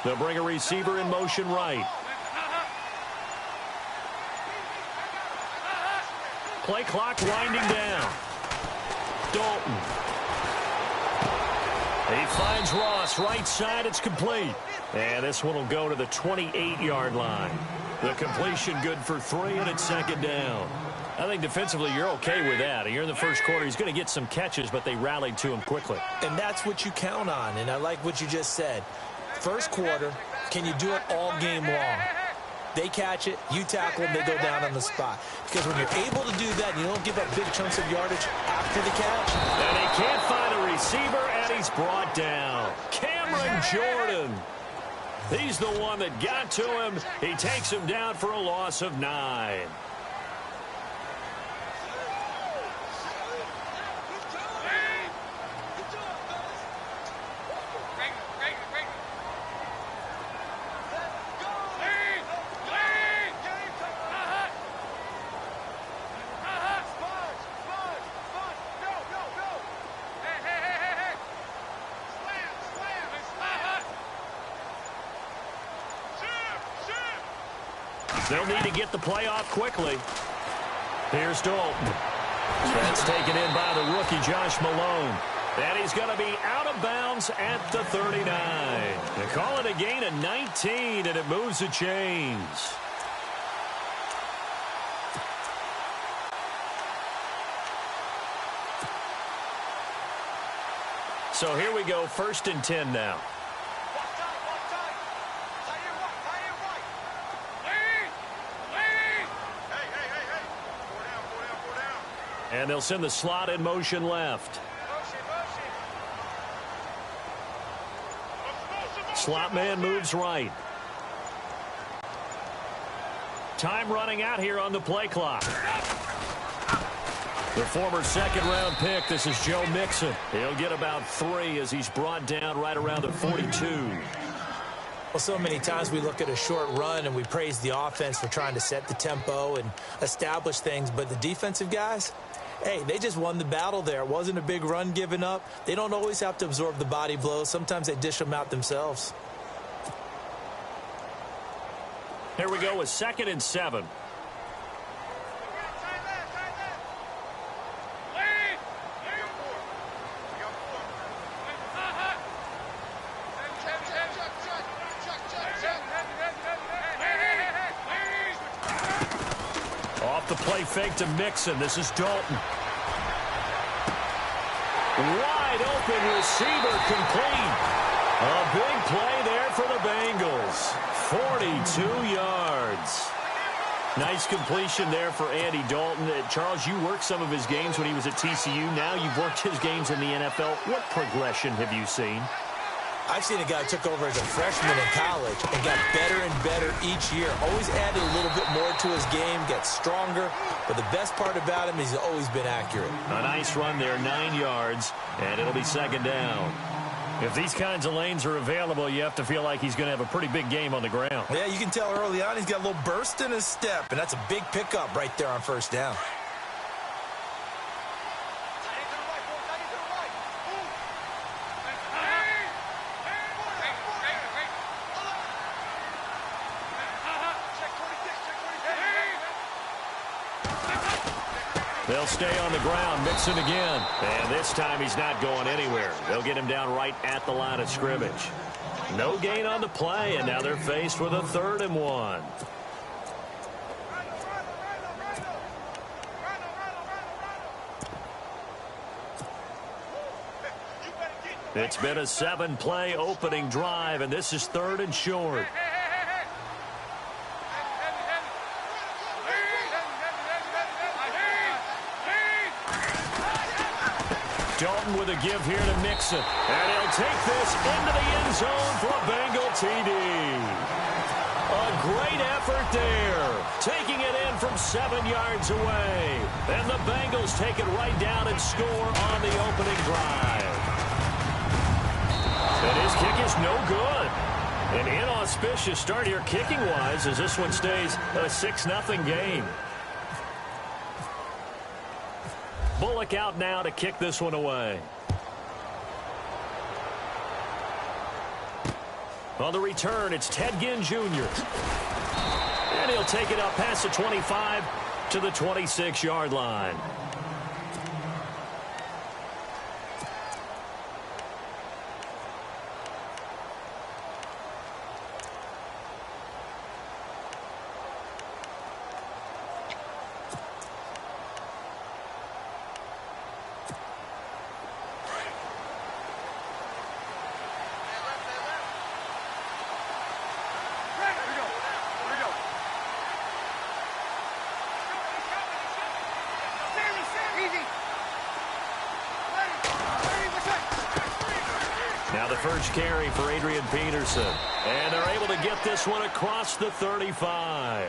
They'll bring a receiver in motion right. Play clock winding down. Dalton. He finds Ross right side. It's complete. And this one will go to the 28-yard line. The completion good for 3, and it's second down. I think defensively you're okay with that. Here in the first quarter, he's going to get some catches, but they rallied to him quickly. And that's what you count on, and I like what you just said. First quarter, can you do it all game long? They catch it, you tackle them, they go down on the spot. Because when you're able to do that, and you don't give up big chunks of yardage after the catch. And he can't find a receiver, and he's brought down. Cameron Jordan. He's the one that got to him. He takes him down for a loss of 9. They'll need to get the play off quickly. Here's Dalton. That's taken in by the rookie, Josh Malone. And he's going to be out of bounds at the 39. They call it a gain of 19, and it moves the chains. So here we go, 1st and 10 now. And they'll send the slot in motion left. Slot man moves right. Time running out here on the play clock. The former second-round pick, this is Joe Mixon. He'll get about 3 as he's brought down right around the 42. Well, so many times we look at a short run and we praise the offense for trying to set the tempo and establish things, but the defensive guys, hey, they just won the battle there. It wasn't a big run given up. They don't always have to absorb the body blows. Sometimes they dish them out themselves. Here we go with 2nd and 7. Off the play fake to Mixon. This is Dalton. Wide open receiver complete. A big play there for the Bengals. 42 yards. Nice completion there for Andy Dalton. Charles, you worked some of his games when he was at TCU. Now you've worked his games in the NFL. What progression have you seen? I've seen a guy who took over as a freshman in college and got better and better each year. Always added a little bit more to his game, gets stronger. But the best part about him is he's always been accurate. A nice run there, 9 yards, and it'll be second down. If these kinds of lanes are available, you have to feel like he's going to have a pretty big game on the ground. Yeah, you can tell early on he's got a little burst in his step, and that's a big pickup right there on first down. They'll stay on the ground. Mixon again. And this time he's not going anywhere. They'll get him down right at the line of scrimmage. No gain on the play, and now they're faced with a 3rd and 1. It's been a 7-play opening drive, and this is 3rd and short. Dalton with a give here to Mixon. And he'll take this into the end zone for a Bengal TD. A great effort there. Taking it in from 7 yards away. And the Bengals take it right down and score on the opening drive. And his kick is no good. An inauspicious start here kicking-wise as this one stays a 6-0 game. Bullock out now to kick this one away. On the return, it's Ted Ginn Jr. And he'll take it up past the 25 to the 26-yard line. Now the first carry for Adrian Peterson. And they're able to get this one across the 35.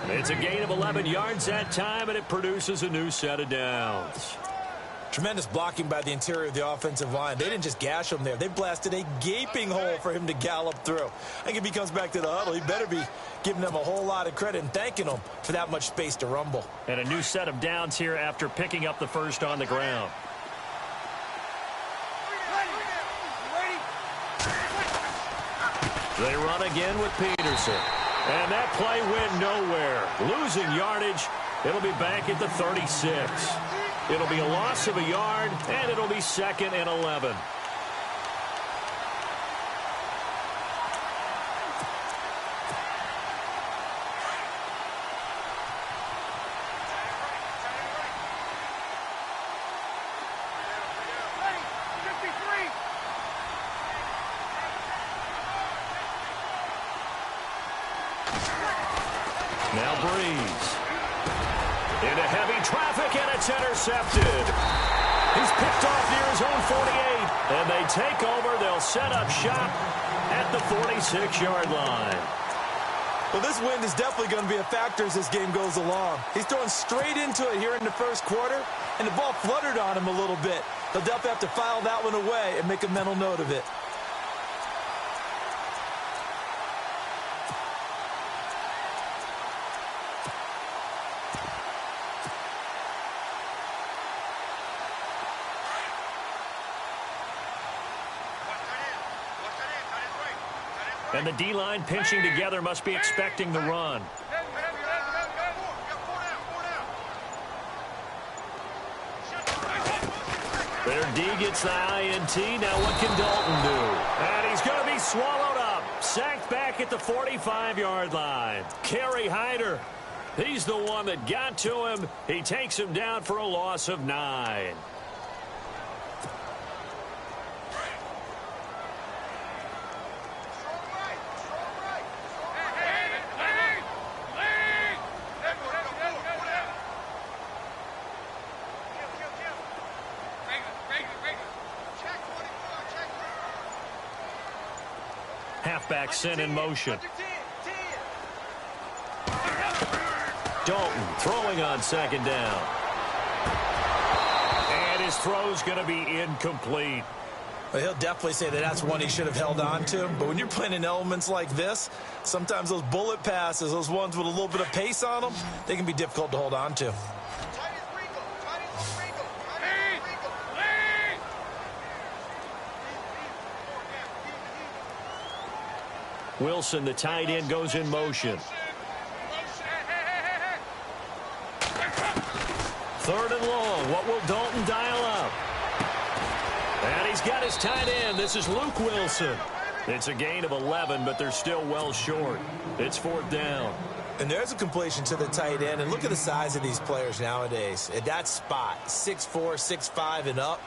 It's a gain of 11 yards that time, and it produces a new set of downs. Tremendous blocking by the interior of the offensive line. They didn't just gash him there. They blasted a gaping hole for him to gallop through. I think if he comes back to the huddle, he better be giving them a whole lot of credit and thanking them for that much space to rumble. And a new set of downs here after picking up the first on the ground. They run again with Peterson. And that play went nowhere. Losing yardage. It'll be back at the 36. It'll be a loss of a yard, and it'll be 2nd and 11. Now Breeze. Into heavy traffic, and it's intercepted. He's picked off near his own 48, and they take over. They'll set up shop at the 46-yard line. Well, this wind is definitely going to be a factor as this game goes along. He's throwing straight into it here in the first quarter, and the ball fluttered on him a little bit. He'll definitely have to file that one away and make a mental note of it. And the D-line pinching together must be expecting the run. Their D gets the INT. Now what can Dalton do? And he's going to be swallowed up. Sacked back at the 45-yard line. Kerry Hyder. He's the one that got to him. He takes him down for a loss of 9. Halfback sent in motion. Dalton throwing on 2nd down. And his throw's going to be incomplete. Well, he'll definitely say that that's one he should have held on to. But when you're playing in elements like this, sometimes those bullet passes, those ones with a little bit of pace on them, they can be difficult to hold on to. Wilson, the tight end, goes in motion. 3rd and long. What will Dalton dial up? And he's got his tight end. This is Luke Wilson. It's a gain of 11, but they're still well short. It's 4th down. And there's a completion to the tight end. And look at the size of these players nowadays. At that spot, 6'4", 6'5", and up.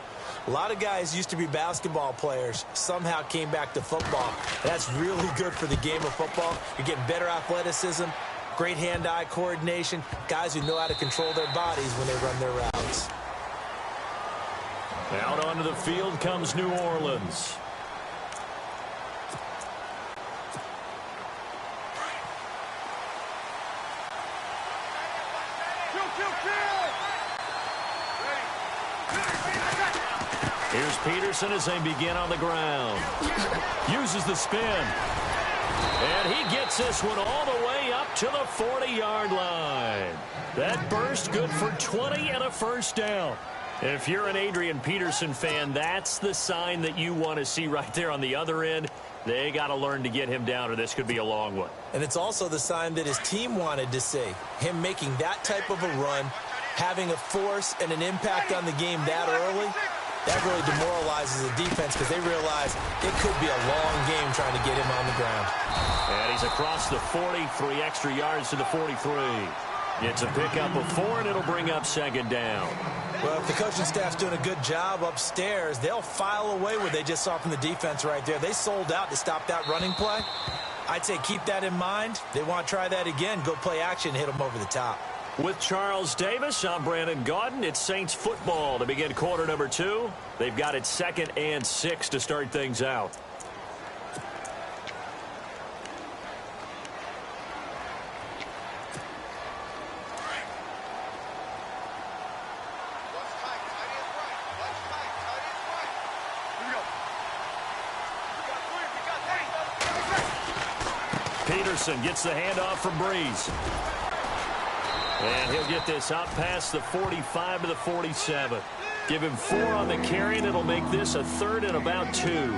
A lot of guys used to be basketball players, somehow came back to football. That's really good for the game of football. You're getting better athleticism, great hand-eye coordination, guys who know how to control their bodies when they run their routes. Out onto the field comes New Orleans. Here's Peterson as they begin on the ground. Uses the spin. And he gets this one all the way up to the 40-yard line. That burst good for 20 and a first down. If you're an Adrian Peterson fan, that's the sign that you want to see right there on the other end. They got to learn to get him down, or this could be a long one. And it's also the sign that his team wanted to see. Him making that type of a run, having a force and an impact on the game that early, that really demoralizes the defense because they realize it could be a long game trying to get him on the ground. And he's across the 40, 3 extra yards to the 43. It's a pickup of 4, and it'll bring up second down. Well, if the coaching staff's doing a good job upstairs, they'll file away what they just saw from the defense right there. They sold out to stop that running play. I'd say keep that in mind. They want to try that again. Go play action, hit them over the top. With Charles Davis, I'm Brandon Gaudin. It's Saints football to begin quarter number 2. They've got it 2nd and 6 to start things out. Peterson gets the handoff from Breeze. And he'll get this out past the 45 to the 47. Give him 4 on the carry, and it'll make this a 3rd and about 2.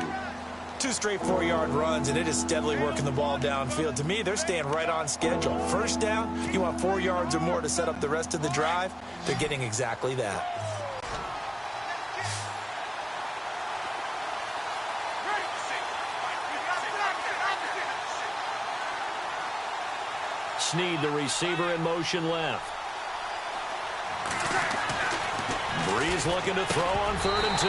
2 straight 4-yard runs, and it is steadily working the ball downfield. To me, they're staying right on schedule. First down, you want 4 yards or more to set up the rest of the drive. They're getting exactly that. Snead, the receiver, in motion left. Breeze looking to throw on 3rd and 2.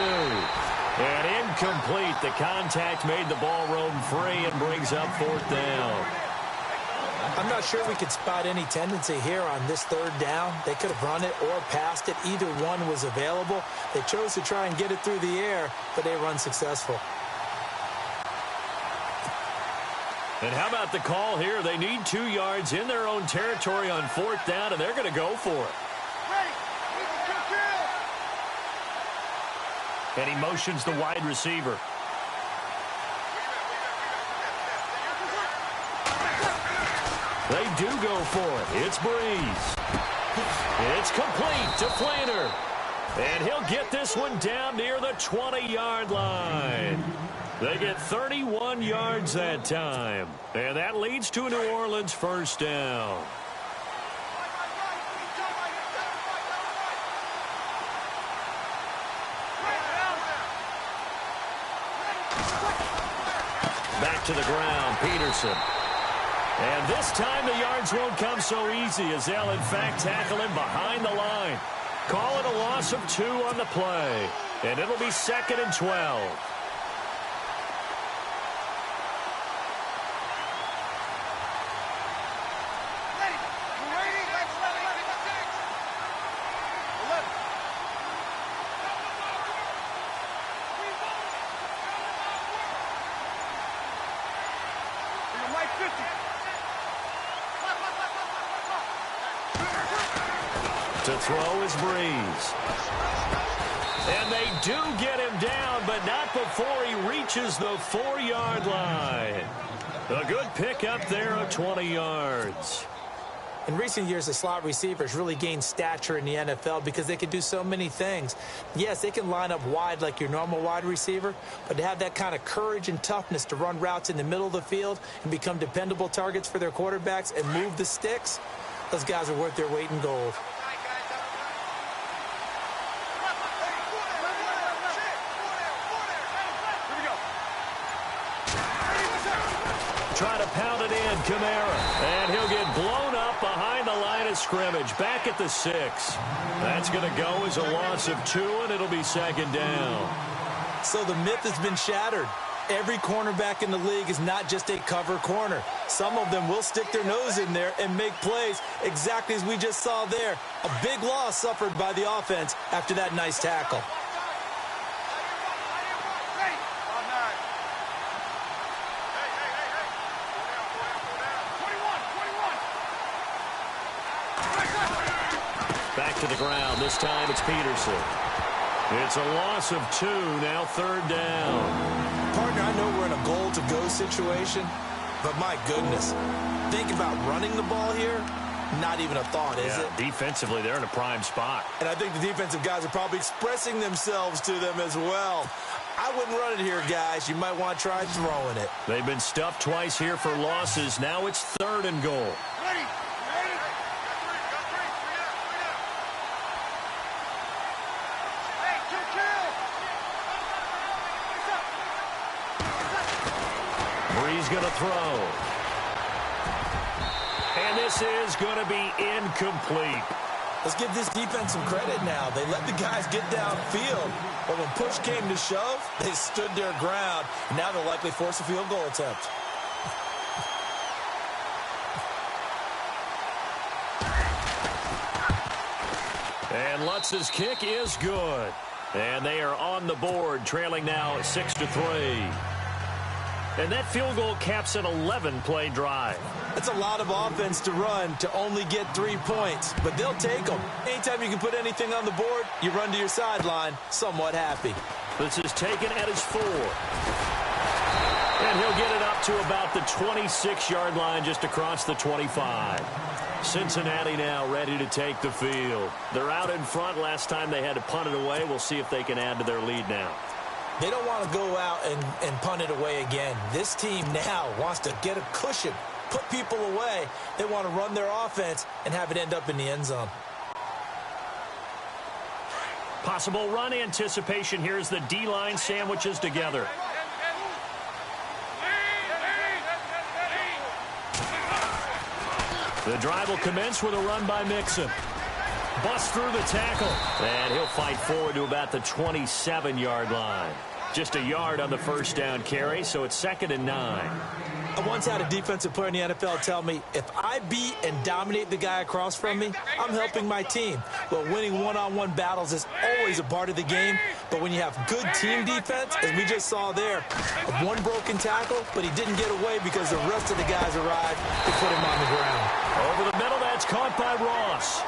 And incomplete. The contact made the ball roam free and brings up 4th down. I'm not sure we could spot any tendency here on this 3rd down. They could have run it or passed it. Either one was available. They chose to try and get it through the air, but they were unsuccessful. And how about the call here? They need 2 yards in their own territory on 4th down, and they're going to go for it. And he motions the wide receiver. They do go for it. It's Breeze. It's complete to Flainer. And he'll get this one down near the 20-yard line. They get 31 yards that time. And that leads to a New Orleans first down. Back to the ground, Peterson. And this time the yards won't come so easy as they'll, in fact, tackle him behind the line. Call it a loss of 2 on the play. And it'll be 2nd and 12. To throw is Breeze. And they do get him down, but not before he reaches the 4-yard line. A good pickup there of 20 yards. In recent years, the slot receivers really gained stature in the NFL because they can do so many things. Yes, they can line up wide like your normal wide receiver, but to have that kind of courage and toughness to run routes in the middle of the field and become dependable targets for their quarterbacks and move the sticks, those guys are worth their weight in gold. Try to pound it in, Kamara. And he'll get blown up behind the line of scrimmage. Back at the 6. That's going to go as a loss of 2, and it'll be 2nd down. So the myth has been shattered. Every cornerback in the league is not just a cover corner. Some of them will stick their nose in there and make plays exactly as we just saw there. A big loss suffered by the offense after that nice tackle. Back to the ground. This time it's Peterson. It's a loss of 2, now 3rd down. Partner, I know we're in a goal-to-go situation, but my goodness, think about running the ball here. Not even a thought, is it? Defensively, they're in a prime spot. And I think the defensive guys are probably expressing themselves to them as well. I wouldn't run it here, guys. You might want to try throwing it. They've been stuffed twice here for losses. Now it's 3rd and goal. Bree's going to throw. And this is going to be incomplete. Let's give this defense some credit now. They let the guys get downfield, but when push came to shove, they stood their ground. Now they'll likely force a field goal attempt. And Lutz's kick is good. And they are on the board, trailing now 6-3. And that field goal caps an 11-play drive. That's a lot of offense to run to only get 3 points, but they'll take them. Anytime you can put anything on the board, you run to your sideline, somewhat happy. This is taken at his 4. And he'll get it up to about the 26-yard line, just across the 25. Cincinnati now ready to take the field. They're out in front. Last time they had to punt it away. We'll see if they can add to their lead now. They don't want to go out and punt it away again. This team now wants to get a cushion, put people away. They want to run their offense and have it end up in the end zone. Possible run anticipation. Here's the D-line sandwiches together. The drive will commence with a run by Mixon. Bust through the tackle. And he'll fight forward to about the 27-yard line. Just a yard on the first down carry, so it's 2nd and 9. I once had a defensive player in the NFL tell me, if I beat and dominate the guy across from me, I'm helping my team. Well, winning one-on-one battles is always a part of the game, but when you have good team defense, as we just saw there, one broken tackle, but he didn't get away because the rest of the guys arrived to put him on the ground. Over the middle, that's caught by Ross.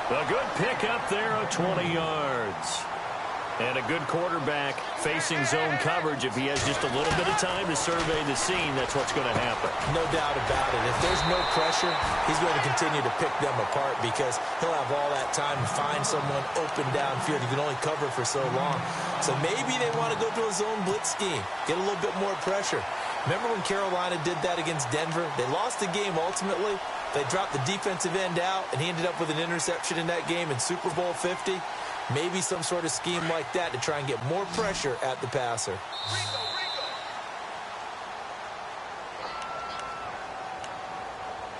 A good pick up there of 20 yards. And a good quarterback facing zone coverage. If he has just a little bit of time to survey the scene, that's what's going to happen. No doubt about it. If there's no pressure, he's going to continue to pick them apart because he'll have all that time to find someone open downfield. He can only cover for so long. So maybe they want to go to a zone blitz scheme, get a little bit more pressure. Remember when Carolina did that against Denver? They lost the game ultimately. They dropped the defensive end out, and he ended up with an interception in that game in Super Bowl 50. Maybe some sort of scheme like that to try and get more pressure at the passer.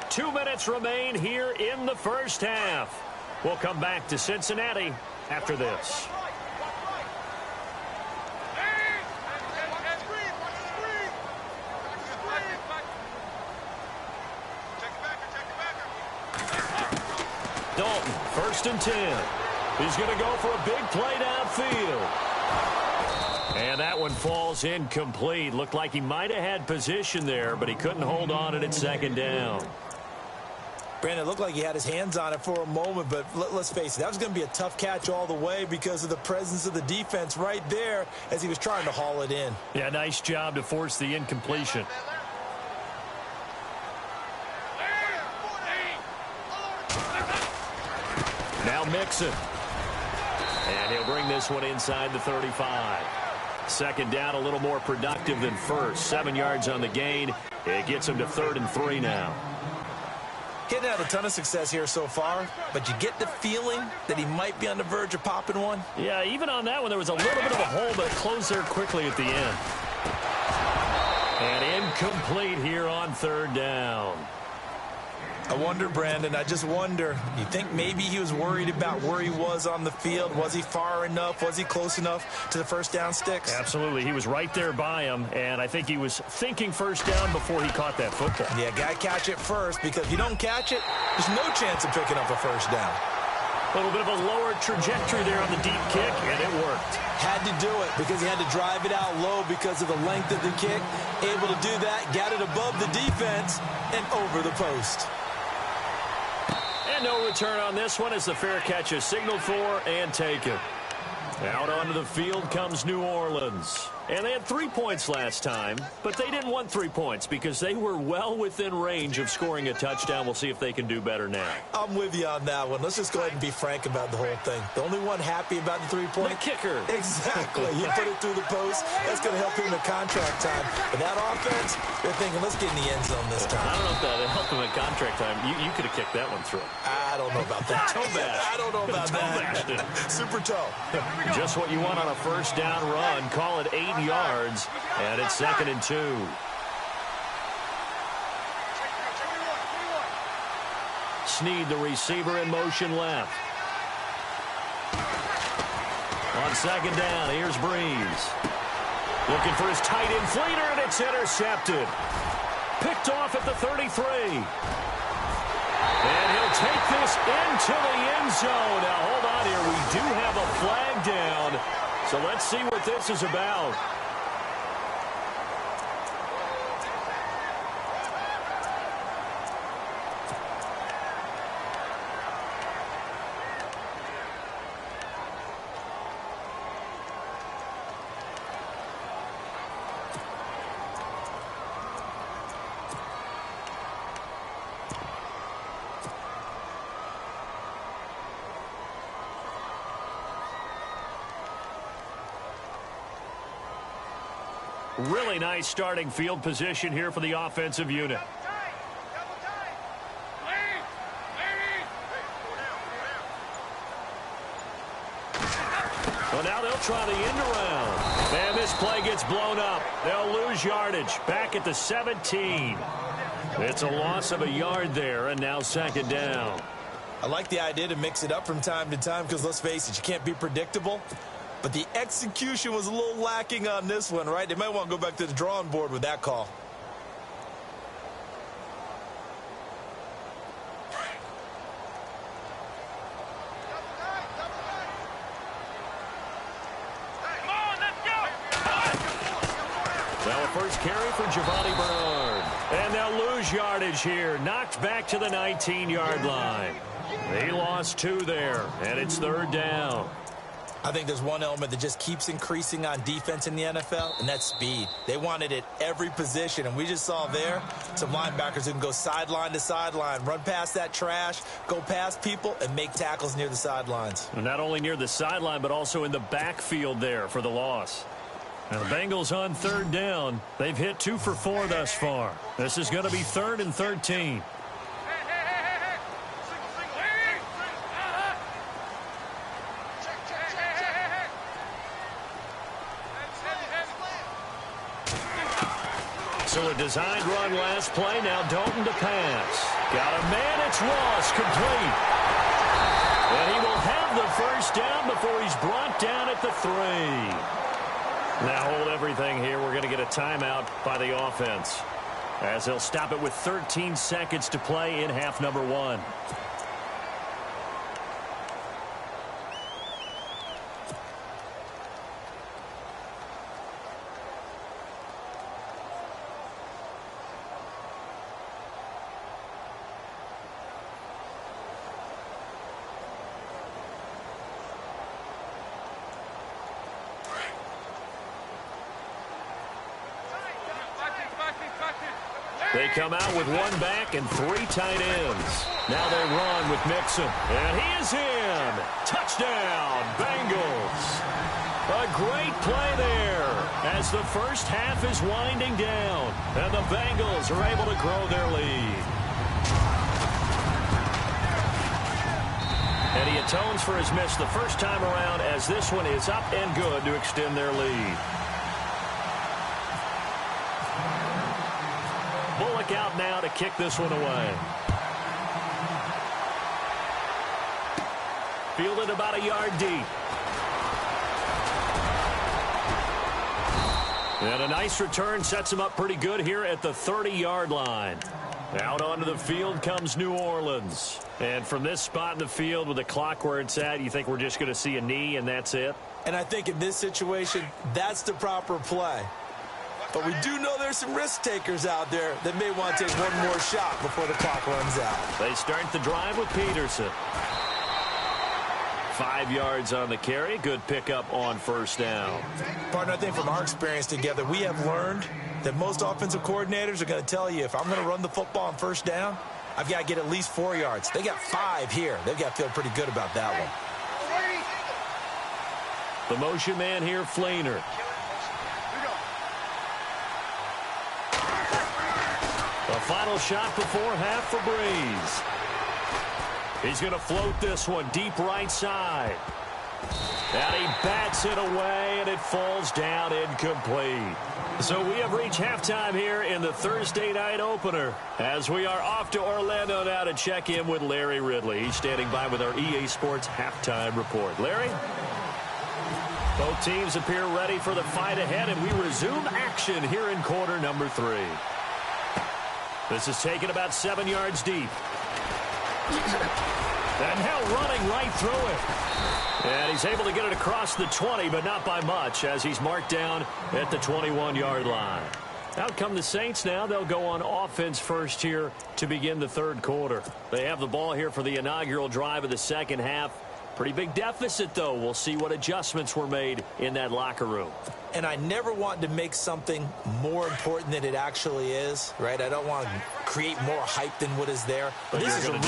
2 minutes remain here in the first half. We'll come back to Cincinnati after this. Dalton, 1st and 10. He's going to go for a big play downfield. And that one falls incomplete. Looked like he might have had position there, but he couldn't hold on at 2nd down. Brandon, it looked like he had his hands on it for a moment, but let's face it, that was going to be a tough catch all the way because of the presence of the defense right there as he was trying to haul it in. Yeah, nice job to force the incompletion. Now Mixon. And he'll bring this one inside the 35. 2nd down, a little more productive than first. 7 yards on the gain. It gets him to 3rd and 3 now. He hadn't had a ton of success here so far, but you get the feeling that he might be on the verge of popping one. Yeah, even on that one, there was a little bit of a hole, but it closed there quickly at the end. And incomplete here on 3rd down. I wonder, Brandon, I just wonder, you think maybe he was worried about where he was on the field? Was he far enough? Was he close enough to the first down sticks? Absolutely. He was right there by him, and I think he was thinking first down before he caught that football. Yeah, got to catch it first, because if you don't catch it, there's no chance of picking up a first down. A little bit of a lower trajectory there on the deep kick, and it worked. Had to do it because he had to drive it out low because of the length of the kick. Able to do that, got it above the defense, and over the post. And no return on this one as the fair catch is signaled for and taken. Out onto the field comes New Orleans. And they had 3 points last time, but they didn't want 3 points because they were well within range of scoring a touchdown. We'll see if they can do better now. I'm with you on that one. Let's just go ahead and be frank about the whole thing. The only one happy about the 3-point? The kicker. Exactly. He put it through the post. That's going to help him in contract time. But that offense, they're thinking, let's get in the end zone this time. I don't know if that helped him in contract time. You could have kicked that one through. I don't know about that. Toe bash. I don't know about that. Super toe. Just what you want on a first down run. Call it 8 yards, and it's 2nd and 2. Snead, the receiver, in motion left. On 2nd down, here's Breeze. Looking for his tight end fleeter, and it's intercepted. Picked off at the 33. And he'll take this into the end zone. Now, hold on here. We do have a flag down. So let's see what this is about. Really nice starting field position here for the offensive unit. Well, now they'll try the end around. And this play gets blown up. They'll lose yardage. Back at the 17. It's a loss of a yard there, and now 2nd down. I like the idea to mix it up from time to time because, let's face it, you can't be predictable. But the execution was a little lacking on this one, right? They might want to go back to the drawing board with that call. Well, a first carry for Giovanni Bernard. And they'll lose yardage here. Knocked back to the 19-yard line. They lost 2 there, and it's 3rd down. I think there's one element that just keeps increasing on defense in the NFL, and that's speed. They want it at every position, and we just saw there some linebackers who can go sideline to sideline, run past that trash, go past people, and make tackles near the sidelines. And not only near the sideline, but also in the backfield there for the loss. Now the Bengals on 3rd down. They've hit 2 for 4 thus far. This is going to be 3rd and 13. So a designed run last play. Now Dalton to pass. Got a man. It's Ross, complete. And he will have the first down before he's brought down at the 3. Now hold everything here. We're going to get a timeout by the offense, as they'll stop it with 13 seconds to play in half number 1. They come out with 1 back and 3 tight ends. Now they run with Mixon. And he is in. Touchdown, Bengals. A great play there as the first half is winding down. And the Bengals are able to grow their lead. And he atones for his miss the first time around, as this one is up and good to extend their lead. Bullock out now to kick this one away. Fielded about a yard deep. And a nice return sets him up pretty good here at the 30-yard line. Out onto the field comes New Orleans. And from this spot in the field with the clock where it's at, you think we're just going to see a knee and that's it? And I think in this situation, that's the proper play. But we do know there's some risk takers out there that may want to take one more shot before the clock runs out. They start the drive with Peterson. 5 yards on the carry. Good pickup on first down. Partner, I think from our experience together, we have learned that most offensive coordinators are going to tell you, if I'm going to run the football on first down, I've got to get at least 4 yards. They got 5 here. They've got to feel pretty good about that one. The motion man here, Flainer. The final shot before half for Breeze. He's going to float this one deep right side. And he bats it away, and it falls down incomplete. So we have reached halftime here in the Thursday night opener, as we are off to Orlando now to check in with Larry Ridley. He's standing by with our EA Sports halftime report. Larry? Both teams appear ready for the fight ahead, and we resume action here in quarter number 3. This is taken about 7 yards deep. And now running right through it. And he's able to get it across the 20, but not by much, as he's marked down at the 21-yard line. Out come the Saints now. They'll go on offense first here to begin the third quarter. They have the ball here for the inaugural drive of the second half. Pretty big deficit, though. We'll see what adjustments were made in that locker room. And I never want to make something more important than it actually is, right? I don't want to create more hype than what is there. But this is I'm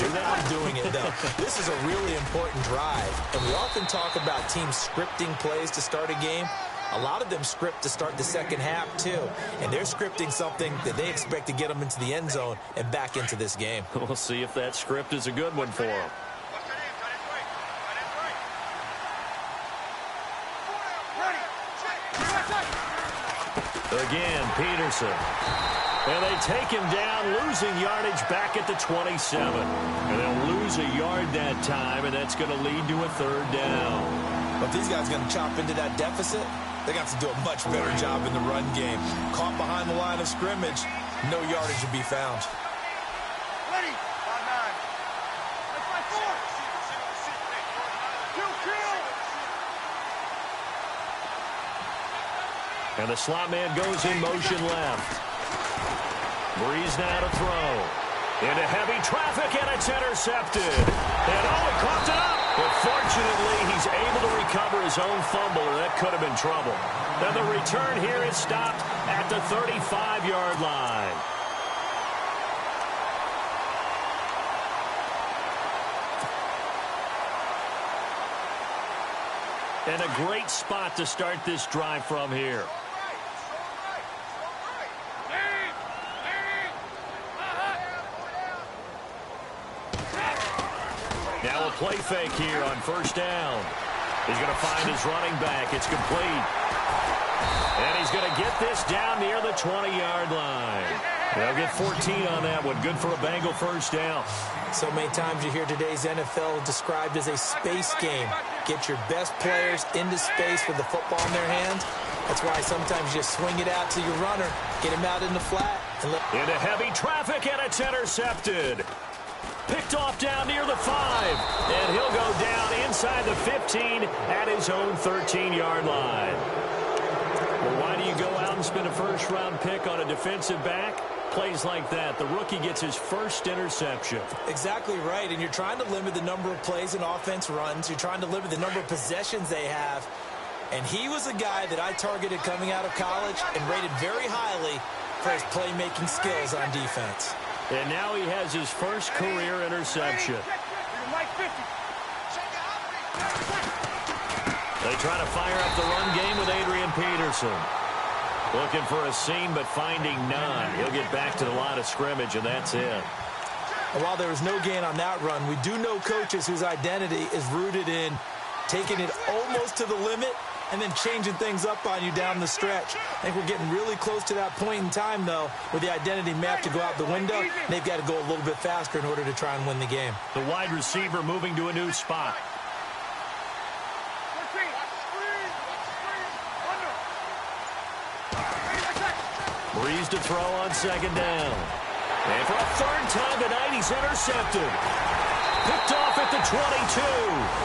doing it, though. This is a really important drive. And we often talk about teams scripting plays to start a game. A lot of them script to start the second half, too. And they're scripting something that they expect to get them into the end zone and back into this game. We'll see if that script is a good one for them. Again, Peterson. And they take him down, losing yardage back at the 27. And they'll lose a yard that time, and that's going to lead to a third down. But if these guys are going to chop into that deficit, they got to do a much better job in the run game. Caught behind the line of scrimmage, no yardage to be found. Ready. 5-9. That's my 4. And the slot man goes in motion left. Breeze now to throw. Into heavy traffic, and it's intercepted. And he caught it up. But fortunately, he's able to recover his own fumble, or that could have been trouble. Now the return here is stopped at the 35-yard line. And a great spot to start this drive from here. Now a play fake here on first down. He's going to find his running back. It's complete. And he's going to get this down near the 20-yard line. They'll get 14 on that one. Good for a Bengal first down. So many times you hear today's NFL described as a space game. Get your best players into space with the football in their hands. That's why sometimes you swing it out to your runner, get him out in the flat. Into heavy traffic, and it's intercepted. Picked off down near the 5. And he'll go down inside the 15 at his own 13-yard line. Well, why do you go out and spend a first-round pick on a defensive back? Plays like that, the rookie gets his first interception. Exactly right, and you're trying to limit the number of plays an offense runs. You're trying to limit the number of possessions they have. And he was a guy that I targeted coming out of college and rated very highly for his playmaking skills on defense. And now he has his first career interception. They try to fire up the run game with Adrian Peterson. Looking for a seam, but finding none. He'll get back to the line of scrimmage, and that's it. And while there was no gain on that run, we do know coaches whose identity is rooted in taking it almost to the limit and then changing things up on you down the stretch. I think we're getting really close to that point in time, though, where the identity may have to go out the window. They've got to go a little bit faster in order to try and win the game. The wide receiver moving to a new spot. Breeze to throw on second down. And for a third time tonight, he's intercepted. Picked off at the 22.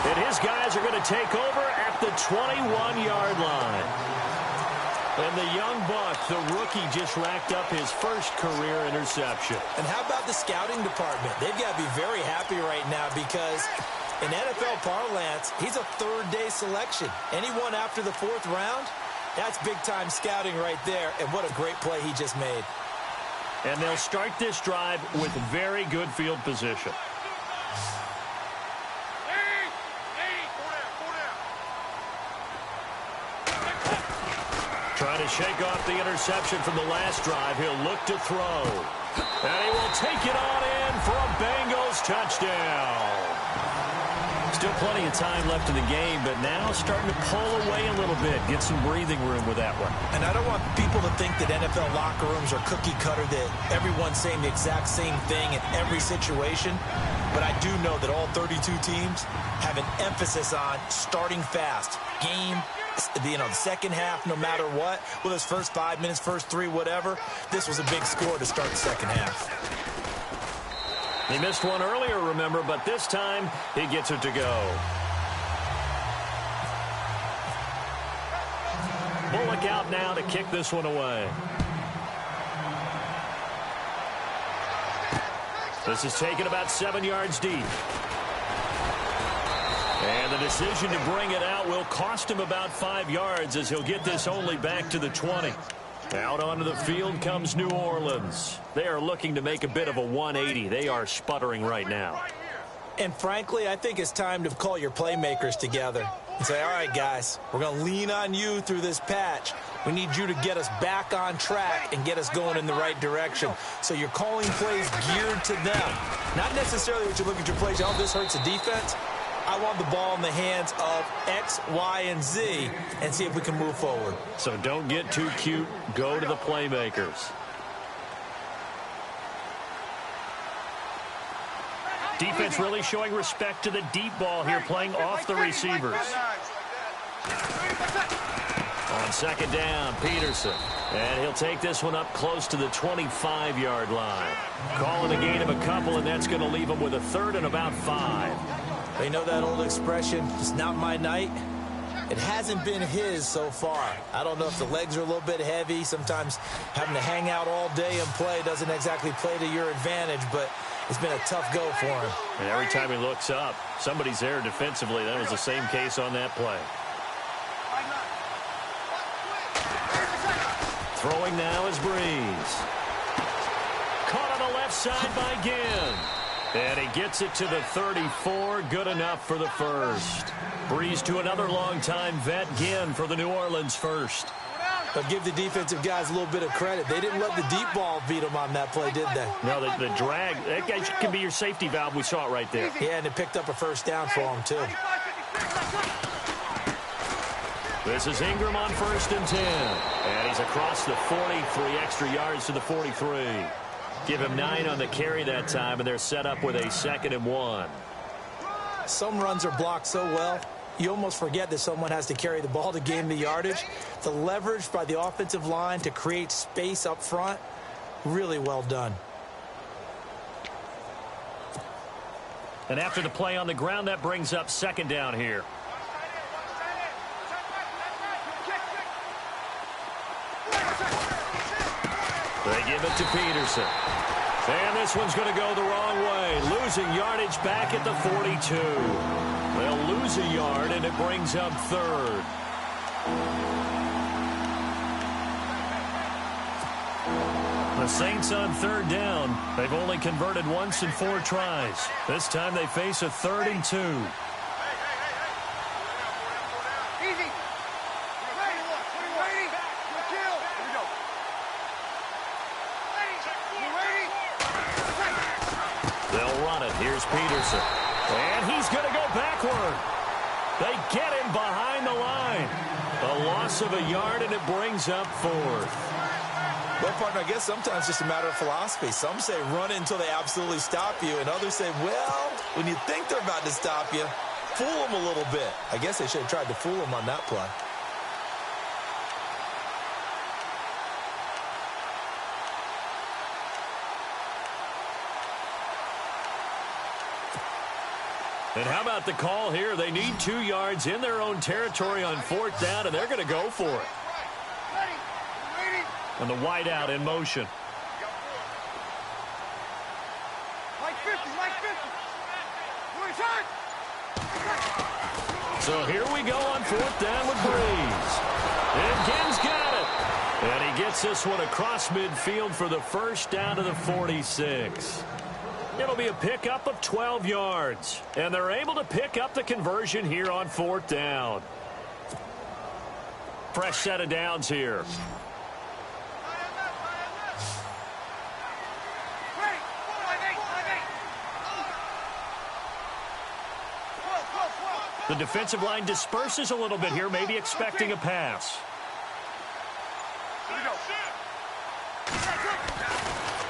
And his guys are going to take over at the 21-yard line. And the young buck, the rookie, just racked up his first career interception. And how about the scouting department? They've got to be very happy right now because In NFL parlance, he's a third-day selection. Anyone after the fourth round, that's big-time scouting right there, and what a great play he just made. And they'll start this drive with very good field position. Trying to shake off the interception from the last drive. He'll look to throw. And he will take it on in for a Bengals touchdown. Still plenty of time left in the game, but now starting to pull away a little bit. Get some breathing room with that one. And I don't want people to think that NFL locker rooms are cookie cutter, that everyone's saying the exact same thing in every situation. But I do know that all 32 teams have an emphasis on starting fast. Game, the second half, no matter what, whether it's first 5 minutes, first 3, whatever, this was a big score to start the second half. He missed one earlier, remember, but this time he gets it to go. Bullock out now to kick this one away. This is taken about 7 yards deep. And the decision to bring it out will cost him about 5 yards as he'll get this only back to the 20. Out onto the field comes New Orleans. They are looking to make a bit of a 180. They are sputtering right now. And frankly, I think it's time to call your playmakers together and say, all right, guys, we're going to lean on you through this patch. We need you to get us back on track and get us going in the right direction. So you're calling plays geared to them. Not necessarily what you look at your plays, oh, this hurts the defense. I want the ball in the hands of X, Y, and Z and see if we can move forward. So don't get too cute. Go to the playmakers. Defense really showing respect to the deep ball here, playing off the receivers. On second down, Peterson. And he'll take this one up close to the 25-yard line. Calling a gain of a couple, and that's going to leave him with a third and about 5. You know that old expression, it's not my night? It hasn't been his so far. I don't know if the legs are a little bit heavy. Sometimes having to hang out all day and play doesn't exactly play to your advantage, but it's been a tough go for him. And every time he looks up, somebody's there defensively. That was the same case on that play. Throwing now is Breeze. Caught on the left side by Ginn. And he gets it to the 34. Good enough for the first. Breeze to another long-time vet, Ginn, for the New Orleans first. But give the defensive guys a little bit of credit. They didn't let the deep ball beat them on that play, did they? No, the drag, that can be your safety valve. We saw it right there. Yeah, and it picked up a first down for them, too. This is Ingram on 1st and 10. And he's across the 40, 3 extra yards to the 43. Give him 9 on the carry that time, and they're set up with a 2nd and 1. Some runs are blocked so well, you almost forget that someone has to carry the ball to gain the yardage. The leverage by the offensive line to create space up front, really well done. And after the play on the ground, that brings up 2nd down here. They give it to Peterson. And this one's going to go the wrong way. Losing yardage back at the 42. They'll lose a yard, and it brings up 3rd. The Saints on 3rd down. They've only converted once in 4 tries. This time they face a 3rd and 2. Here's Peterson. And he's going to go backward. They get him behind the line. A loss of a yard, and it brings up 4th. Well, partner, I guess sometimes it's just a matter of philosophy. Some say run it until they absolutely stop you, and others say, well, when you think they're about to stop you, fool them a little bit. I guess they should have tried to fool them on that play. And how about the call here? They need 2 yards in their own territory on 4th down, and they're going to go for it. And the wideout in motion. So here we go on 4th down with Breeze. And Kim's got it. And he gets this one across midfield for the first down to the 46. It'll be a pickup of 12 yards. And they're able to pick up the conversion here on 4th down. Fresh set of downs here. The defensive line disperses a little bit here, maybe expecting a pass.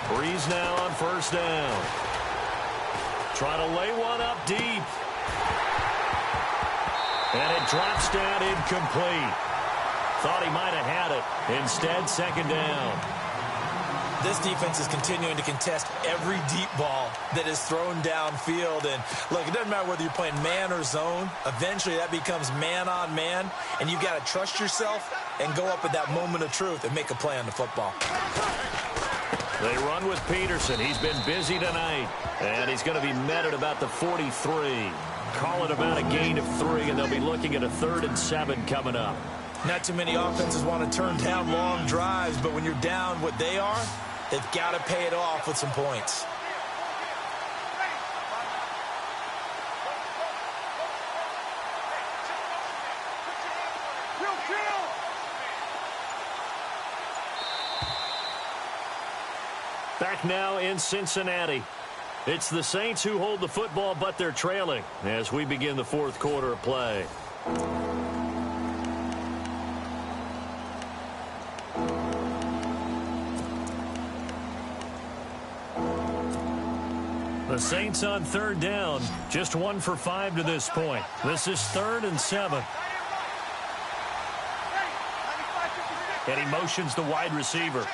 Breeze now on 1st down. Trying to lay one up deep. And it drops down incomplete. Thought he might have had it. Instead, 2nd down. This defense is continuing to contest every deep ball that is thrown downfield. And, look, it doesn't matter whether you're playing man or zone. Eventually, that becomes man on man. And you've got to trust yourself and go up at that moment of truth and make a play on the football. They run with Peterson. He's been busy tonight. And he's going to be met at about the 43. Call it about a gain of 3, and they'll be looking at a 3rd and 7 coming up. Not too many offenses want to turn down long drives, but when you're down what they are, they've got to pay it off with some points. Back now in Cincinnati. It's the Saints who hold the football, but they're trailing as we begin the 4th quarter of play. The Saints on 3rd down, just 1 for 5 to this point. This is 3rd and 7. And he motions the wide receiver.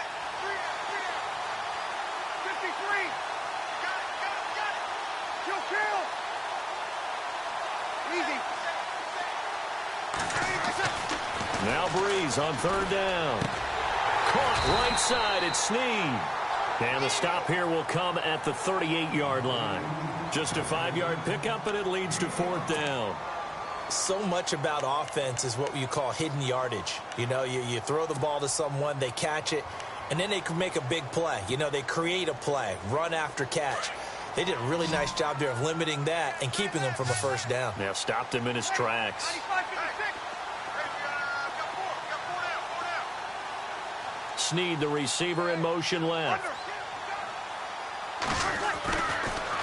Now Breeze on 3rd down. Caught right side, it's Snead. And the stop here will come at the 38-yard line. Just a 5-yard pickup, and it leads to 4th down. So much about offense is what you call hidden yardage. You know, you throw the ball to someone, they catch it, and then they can make a big play. You know, they create a play, run after catch. They did a really nice job there of limiting that and keeping him from a 1st down. Yeah, stopped him in his tracks. Snead, the receiver, in motion left.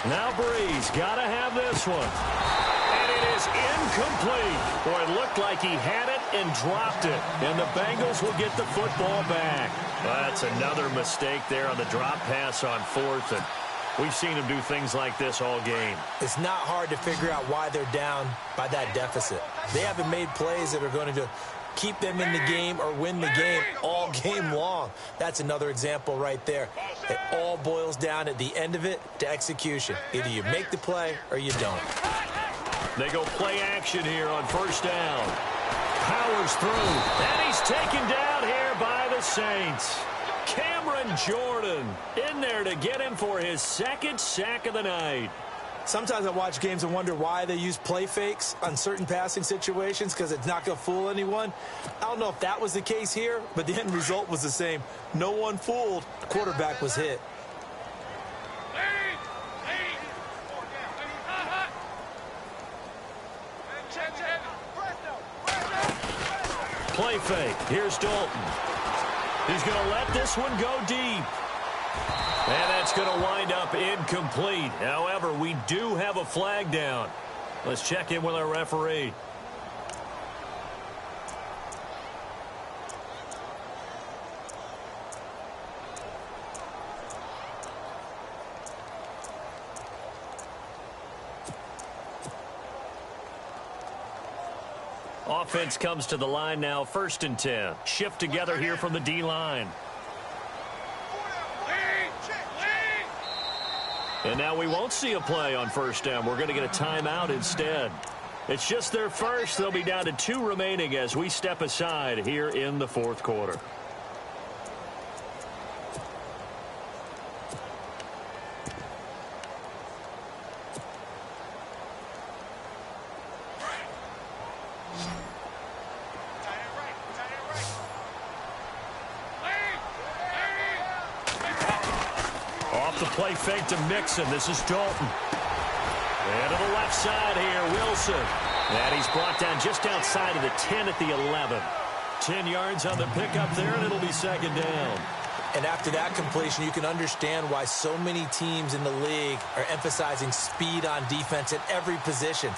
Now Breeze, got to have this one. And it is incomplete. Boy, it looked like he had it and dropped it. And the Bengals will get the football back. That's another mistake there on the drop pass on 4th. And we've seen him do things like this all game. It's not hard to figure out why they're down by that deficit. They haven't made plays that are going to keep them in the game or win the game all game long. That's another example right there. It all boils down at the end of it to execution. Either you make the play or you don't. They go play action here on 1st down. Powers through, and he's taken down here by the Saints. Cameron Jordan in there to get him for his 2nd sack of the night. Sometimes I watch games and wonder why they use play fakes on certain passing situations because it's not going to fool anyone. I don't know if that was the case here, but the end result was the same. No one fooled. The quarterback was hit. Play fake. Here's Dalton. He's going to let this one go deep. And that's going to wind up incomplete. However, we do have a flag down. Let's check in with our referee. Offense comes to the line now, 1st and 10. Shift together here from the D-line. And now we won't see a play on 1st down. We're going to get a timeout instead. It's just their first. They'll be down to 2 remaining as we step aside here in the 4th quarter. off the play fake to Mixon. This is Dalton. And to the left side here, Wilson. And he's brought down just outside of the 10 at the 11. 10 yards on the pickup there, and it'll be second down. And after that completion, you can understand why so many teams in the league are emphasizing speed on defense at every position.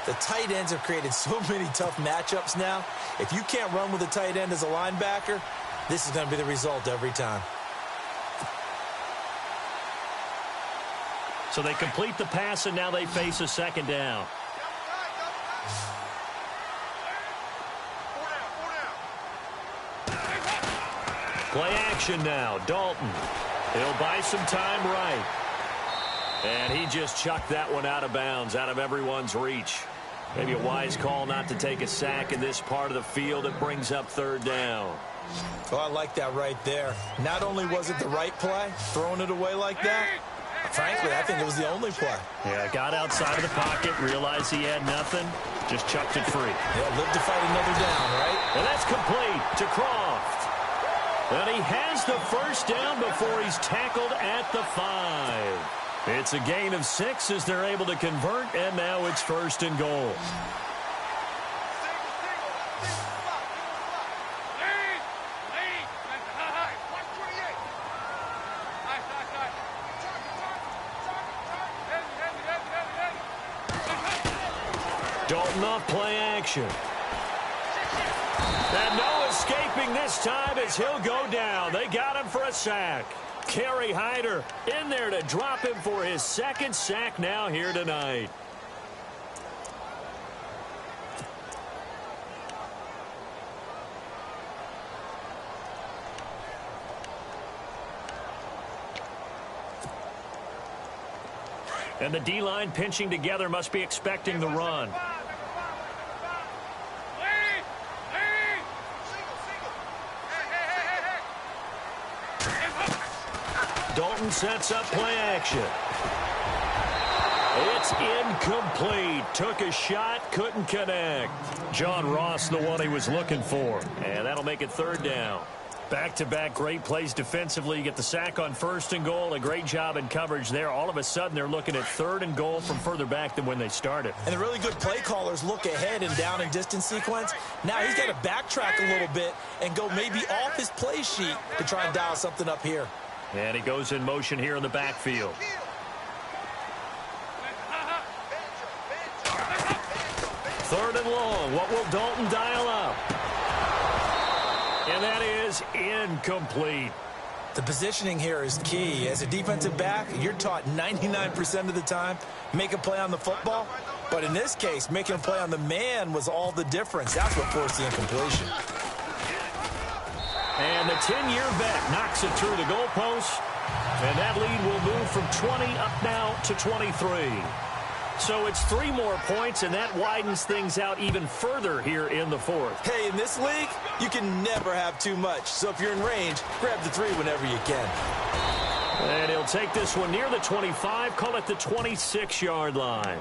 The tight ends have created so many tough matchups now. If you can't run with a tight end as a linebacker, this is going to be the result every time. So they complete the pass, and now they face a second down. Play action now. Dalton. He'll buy some time right. And he just chucked that one out of bounds, out of everyone's reach. Maybe a wise call not to take a sack in this part of the field. It brings up third down. Oh, I like that right there. Not only was it the right play, throwing it away like that, frankly, I think it was the only play. Yeah, got outside of the pocket, realized he had nothing, just chucked it free. Yeah, live to fight another down, right? And that's complete to Croft. And he has the first down before he's tackled at the 5. It's a gain of 6 as they're able to convert, and now it's first and goal. Dalton off play action. And no escaping this time as he'll go down. They got him for a sack. Kerry Hyder in there to drop him for his second sack now here tonight. And the D-line pinching together, must be expecting the run. Dalton sets up play action. It's incomplete. Took a shot, couldn't connect. John Ross, the one he was looking for. And that'll make it third down. Back-to-back great plays defensively. You get the sack on first and goal. A great job in coverage there. All of a sudden, they're looking at third and goal from further back than when they started. And the really good play callers look ahead and down and distance sequence. Now he's got to backtrack a little bit and go maybe off his play sheet to try and dial something up here. And he goes in motion here in the backfield. Third and long. What will Dalton dial up? And that is incomplete. The positioning here is key. As a defensive back, you're taught 99% of the time, make a play on the football. But in this case, making a play on the man was all the difference. That's what forced the incompletion. And the 10-year vet knocks it through the goalpost. And that lead will move from 20 up now to 23. So it's 3 more points, and that widens things out even further here in the fourth. Hey, in this league, you can never have too much. So if you're in range, grab the 3 whenever you can. And he'll take this one near the 25, call it the 26-yard line.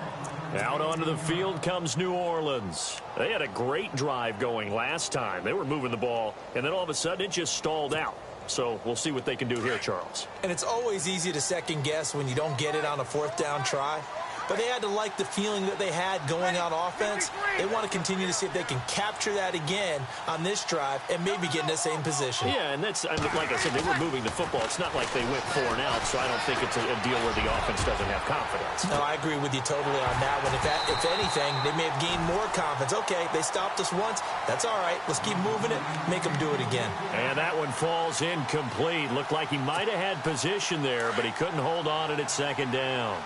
Out onto the field comes New Orleans. They had a great drive going last time. They were moving the ball, and then all of a sudden it just stalled out. So we'll see what they can do here, Charles. And it's always easy to second guess when you don't get it on a 4th down try. But they had to like the feeling that they had going on offense. They want to continue to see if they can capture that again on this drive and maybe get in the same position. Yeah, and that's, like I said, they were moving the football. It's not like they went 4 and out, so I don't think it's a deal where the offense doesn't have confidence. No, I agree with you totally on that one. If anything, they may have gained more confidence. Okay, they stopped us once. That's all right. Let's keep moving it. Make them do it again. And that one falls incomplete. Looked like he might have had position there, but he couldn't hold on it at second down.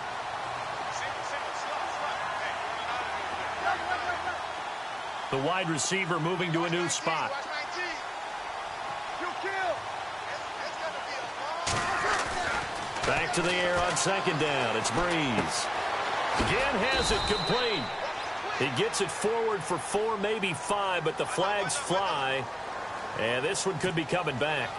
The wide receiver moving to a new spot. Back to the air on second down. It's Breeze. Again has it complete. He gets it forward for 4, maybe 5, but the flags fly. And this one could be coming back.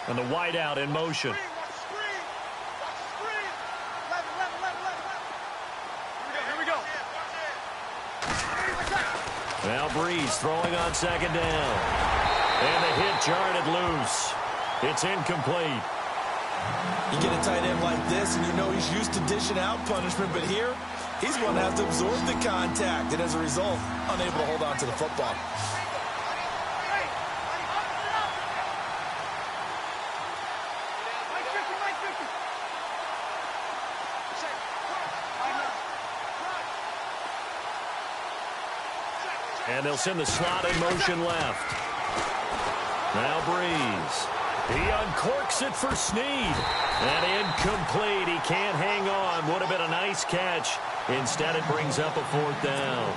And the wideout in motion. Now Breeze throwing on second down. And the hit jarred it loose. It's incomplete. You get a tight end like this, and you know he's used to dishing out punishment, but here, he's one that has to absorb the contact, and as a result, unable to hold on to the football. And they'll send the slot in motion left. Now Breeze. He uncorks it for Snead. And incomplete. He can't hang on. Would have been a nice catch. Instead, it brings up a fourth down.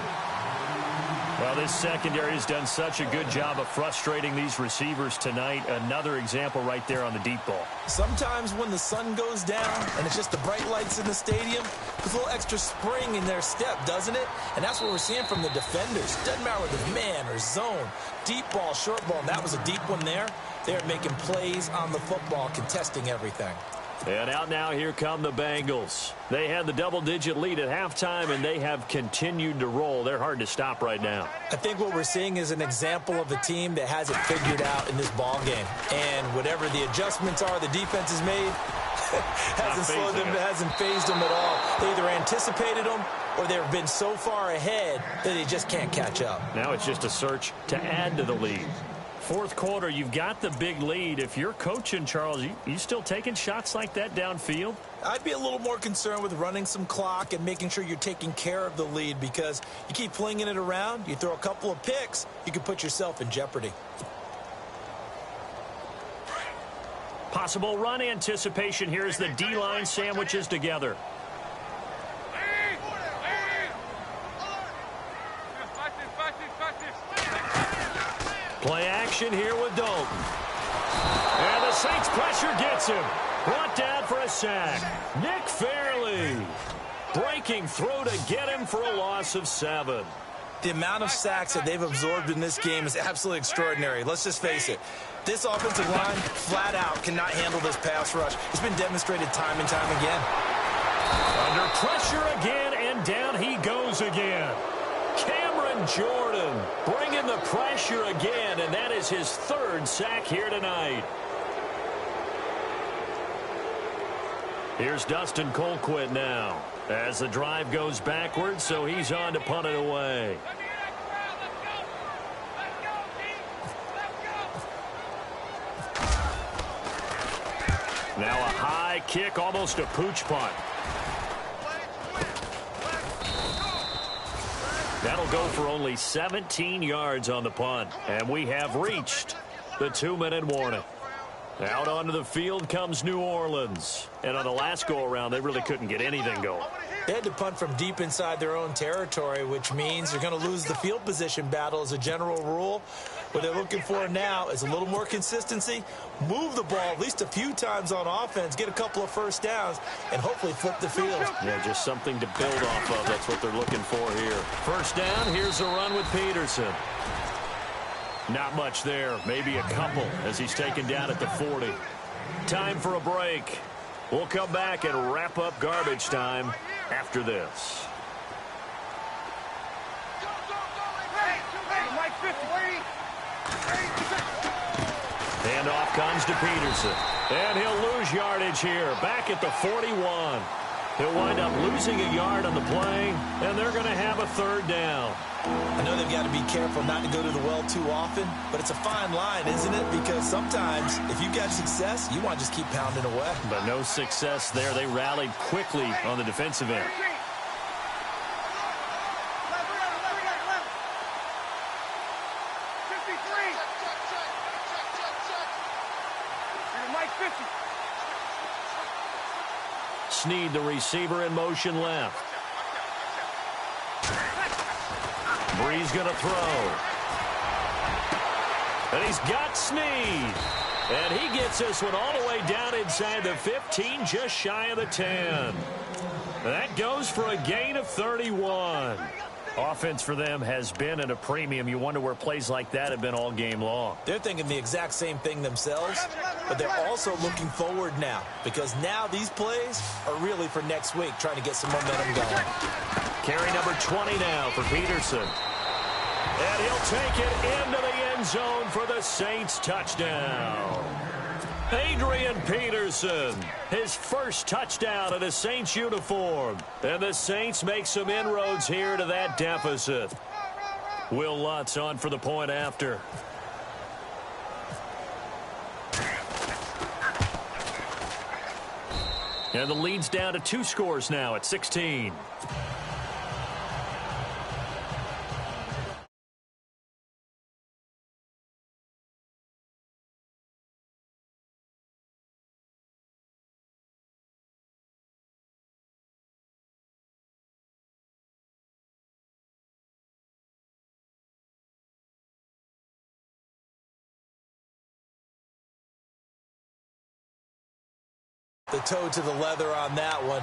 Well, this secondary has done such a good job of frustrating these receivers tonight. Another example right there on the deep ball. Sometimes when the sun goes down and it's just the bright lights in the stadium, there's a little extra spring in their step, doesn't it? And that's what we're seeing from the defenders. Doesn't matter whether it's man or zone, deep ball, short ball. And that was a deep one there. They're making plays on the football, contesting everything. And out now, here come the Bengals. They had the double-digit lead at halftime, and they have continued to roll. They're hard to stop right now. I think what we're seeing is an example of a team that has it figured out in this ball game. And whatever the adjustments are the defense has made, hasn't slowed them, hasn't phased them at all. They either anticipated them or they've been so far ahead that they just can't catch up. Now it's just a search to add to the lead. Fourth quarter, you've got the big lead. If you're coaching, Charles, you still taking shots like that downfield? I'd be a little more concerned with running some clock and making sure you're taking care of the lead, because you keep flinging it around, you throw a couple of picks, you can put yourself in jeopardy. Possible run anticipation here as the D-line sandwiches together. Play action here with Dalton. And the Saints pressure gets him. Brought down for a sack. Nick Fairley breaking through to get him for a loss of 7. The amount of sacks that they've absorbed in this game is absolutely extraordinary. Let's just face it. This offensive line, flat out, cannot handle this pass rush. It's been demonstrated time and time again. Under pressure again, and down he goes again. Cameron Jordan bringing the pressure again, and that is his third sack here tonight. Here's Dustin Colquitt now as the drive goes backwards, so he's on to punt it away. Now a high kick, almost a pooch punt. That'll go for only 17 yards on the punt. And we have reached the 2-minute warning. Out onto the field comes New Orleans. And on the last go-around, they really couldn't get anything going. They had to punt from deep inside their own territory, which means they're going to lose the field position battle as a general rule. What they're looking for now is a little more consistency, move the ball at least a few times on offense, get a couple of first downs, and hopefully flip the field. Yeah, just something to build off of. That's what they're looking for here. First down, here's a run with Peterson. Not much there, maybe a couple as he's taken down at the 40. Time for a break. We'll come back and wrap up garbage time after this. Handoff comes to Peterson. And he'll lose yardage here. Back at the 41. He'll wind up losing a yard on the play, and they're going to have a third down. I know they've got to be careful not to go to the well too often, but it's a fine line, isn't it? Because sometimes, if you've got success, you want to just keep pounding away. But no success there. They rallied quickly on the defensive end. Snead, the receiver, in motion left. Breeze going to throw. And he's got Snead. And he gets this one all the way down inside the 15, just shy of the 10. That goes for a gain of 31. Offense for them has been at a premium. You wonder where plays like that have been all game long. They're thinking the exact same thing themselves, but they're also looking forward now, because now these plays are really for next week, trying to get some momentum going. Carry number 20 now for Peterson. And he'll take it into the end zone for the Saints touchdown. Adrian Peterson, his first touchdown in a Saints uniform. And the Saints make some inroads here to that deficit. Will Lutz on for the point after. And the lead's down to 2 scores now at 16. The toe to the leather on that one.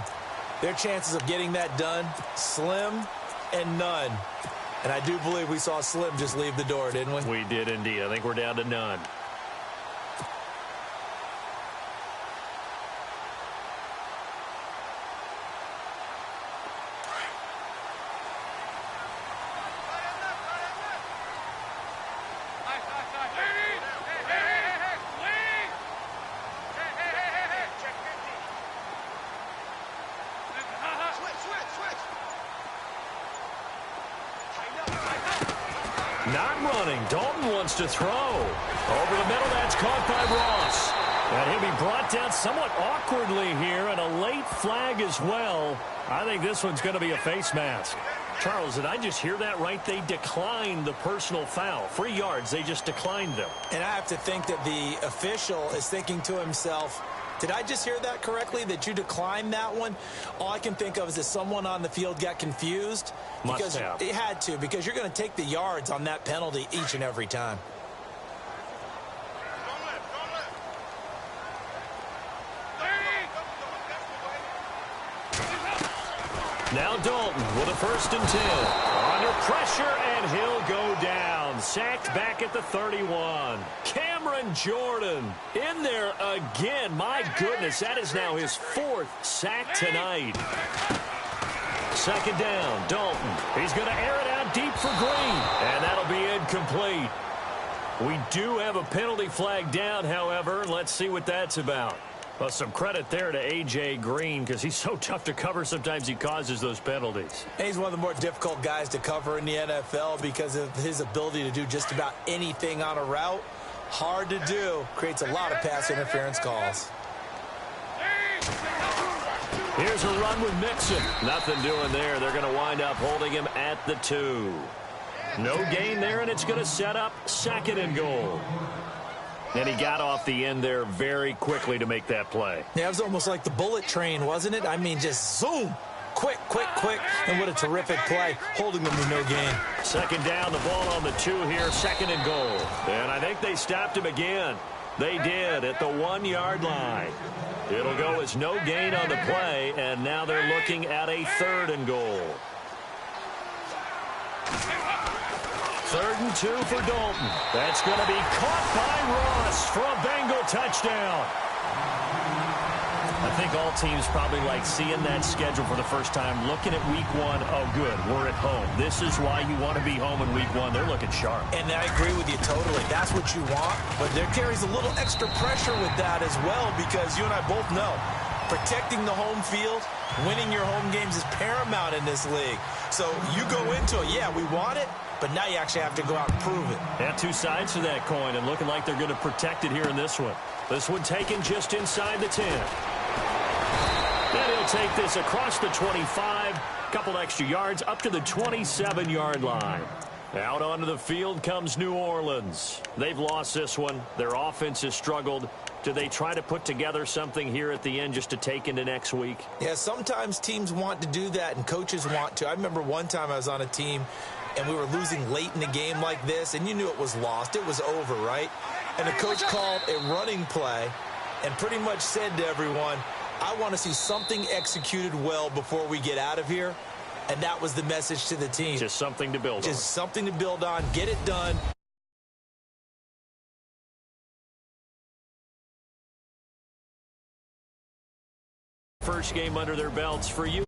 Their chances of getting that done, slim and none. And I do believe we saw Slim just leave the door, didn't we? We did indeed. I think we're down to none. Not running. Dalton wants to throw. Over the middle, that's caught by Ross. And he'll be brought down somewhat awkwardly here, and a late flag as well. I think this one's going to be a face mask. Charles, did I just hear that right? They declined the personal foul. 3 yards, they just declined them. And I have to think that the official is thinking to himself, did I just hear that correctly, that you declined that one? All I can think of is that someone on the field got confused. Must have. It had to, because you're going to take the yards on that penalty each and every time. Now Dalton with a 1st and 10. Under pressure, and he'll go down. Sacked back at the 31. Cameron Jordan in there again. My goodness, that is now his 4th sack tonight. 2nd down, Dalton. He's going to air it out deep for Green, and that'll be incomplete. We do have a penalty flag down, however. Let's see what that's about. Well, some credit there to A.J. Green, because he's so tough to cover. Sometimes he causes those penalties. And he's one of the more difficult guys to cover in the NFL because of his ability to do just about anything on a route. Hard to do. Creates a lot of pass interference calls. Here's a run with Mixon. Nothing doing there. They're going to wind up holding him at the 2. No gain there, and it's going to set up 2nd and goal. And he got off the end there very quickly to make that play. Yeah, it was almost like the bullet train, wasn't it? I mean, just zoom. Quick, quick, quick. And what a terrific play, holding them to no gain. 2nd down, the ball on the 2 here, 2nd and goal. And I think they stopped him again. They did at the 1-yard line. It'll go as no gain on the play, and now they're looking at a 3rd and goal. 3rd and 2 for Dalton. That's going to be caught by Ross for a Bengal touchdown. I think all teams probably like seeing that schedule for the first time, looking at week 1. Oh, good, we're at home. This is why you want to be home in week 1. They're looking sharp. And I agree with you totally. That's what you want, but there carries a little extra pressure with that as well, because you and I both know protecting the home field, winning your home games is paramount in this league. So you go into it, yeah, we want it, but now you actually have to go out and prove it. Yeah, 2 sides to that coin, and looking like they're going to protect it here in this one. This one taken just inside the 10. And he'll take this across the 25, couple extra yards up to the 27-yard line. Out onto the field comes New Orleans. They've lost this one. Their offense has struggled. Do they try to put together something here at the end just to take into next week? Yeah, sometimes teams want to do that and coaches want to. I remember one time I was on a team and we were losing late in the game like this, and you knew it was lost. It was over, right? And the coach called a running play and pretty much said to everyone, I want to see something executed well before we get out of here. And that was the message to the team. Just something to build on. Just something to build on. Get it done. First game under their belts for you.